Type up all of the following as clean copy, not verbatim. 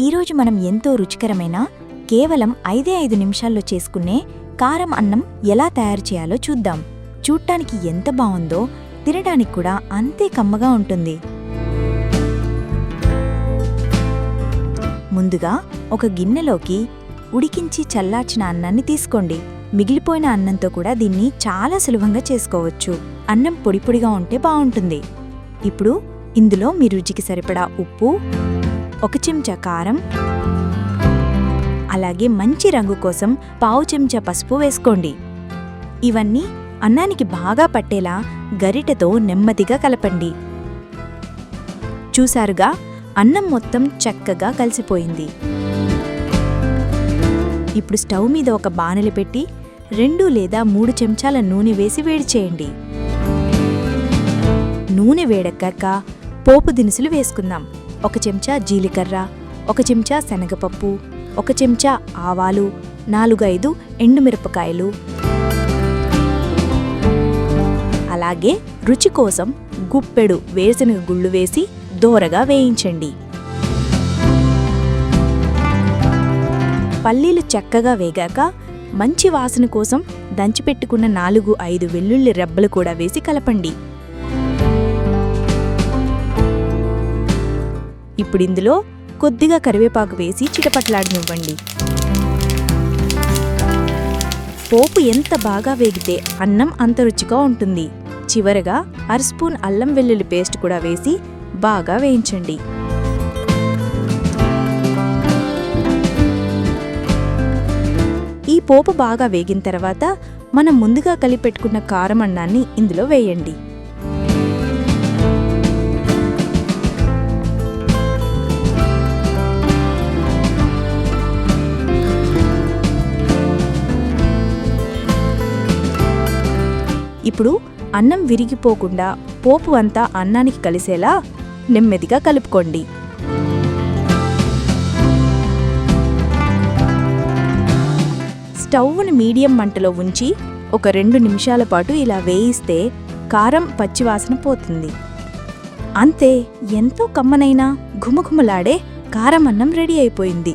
ఈరోజు మనం ఎంతో రుచికరమైన కేవలం 5 నిమిషాల్లో చేసుకునే కారం అన్నం ఎలా తయారు చేయాలో చూద్దాం. చూడ్డానికి ఎంత బావుందో తినడానికి కూడా అంతే కమ్మగా ఉంటుంది. ముందుగా ఒక గిన్నెలోకి ఉడికించి చల్లార్చిన అన్నాన్ని తీసుకోండి. మిగిలిపోయిన అన్నంతో కూడా దీన్ని చాలా సులభంగా చేసుకోవచ్చు. అన్నం పొడి పొడిగా ఉంటే బావుంటుంది. ఇప్పుడు ఇందులో మీ రుచికి సరిపడా ఉప్పు, 1 చెంచా కారం, అలాగే మంచి రంగు కోసం 1/2 చెంచా పసుపు వేసుకోండి. ఇవన్నీ అన్నానికి బాగా పట్టేలా గరిటెతో నెమ్మదిగా కలపండి. చూసారుగా, అన్నం మొత్తం చక్కగా కలిసిపోయింది. ఇప్పుడు స్టవ్ మీద ఒక బాణలి పెట్టి 2 లేదా 3 చెంచాల నూనె వేసి వేడి చేయండి. నూనె వేడెక్కాక పోపు దినుసులు వేసుకుందాం. 1 చెంచా జీలకర్ర, 1 చెంచా శనగపప్పు, 1 చెంచా ఆవాలు, 4-5 ఎండుమిరపకాయలు, అలాగే రుచి కోసం గుప్పెడు వేరుశనగ గుళ్ళు వేసి దోరగా వేయించండి. పల్లీలు చక్కగా వేగాక మంచి వాసన కోసం దంచిపెట్టుకున్న 4-5 వెల్లుల్లి రెబ్బలు కూడా వేసి కలపండి. ఇప్పుడిందులో కొద్దిగా కరివేపాకు వేసి చిటపట్లాడనివ్వండి. పోపు ఎంత బాగా వేగితే అన్నం అంత రుచిగా ఉంటుంది. చివరగా 1/2 స్పూన్ అల్లం వెల్లుల్లి పేస్ట్ కూడా వేసి బాగా వేయించండి. ఈ పోపు బాగా వేగిన తర్వాత మనం ముందుగా కలిపెట్టుకున్న కారం అన్నాన్ని ఇందులో వేయండి. ఇప్పుడు అన్నం విరిగిపోకుండా పోపు అంతా అన్నానికి కలిసేలా నెమ్మదిగా కలుపుకోండి. స్టవ్ను మీడియం మంటలో ఉంచి ఒక 2 నిమిషాల పాటు ఇలా వేయిస్తే కారం పచ్చివాసన పోతుంది. అంతే, ఎంతో కమ్మనైనా ఘుమఘుమలాడే కారం అన్నం రెడీ అయిపోయింది.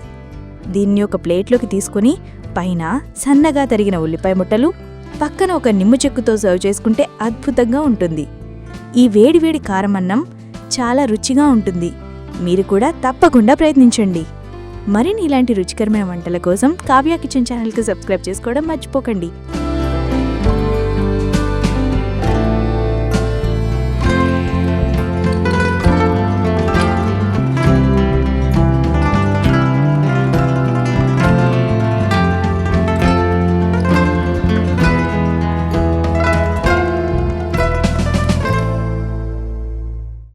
దీన్ని ఒక ప్లేట్లోకి తీసుకుని పైన సన్నగా తరిగిన ఉల్లిపాయ ముట్టలు, పక్కన ఒక నిమ్మ చెక్కుతో సర్వ్ చేసుకుంటే అద్భుతంగా ఉంటుంది. ఈ వేడివేడి కారం అన్నం చాలా రుచిగా ఉంటుంది. మీరు కూడా తప్పకుండా ప్రయత్నించండి. మరిన్ని ఇలాంటి రుచికరమైన వంటల కోసం కావ్య కిచెన్ ఛానల్కి సబ్స్క్రైబ్ చేసుకోవడం మర్చిపోకండి.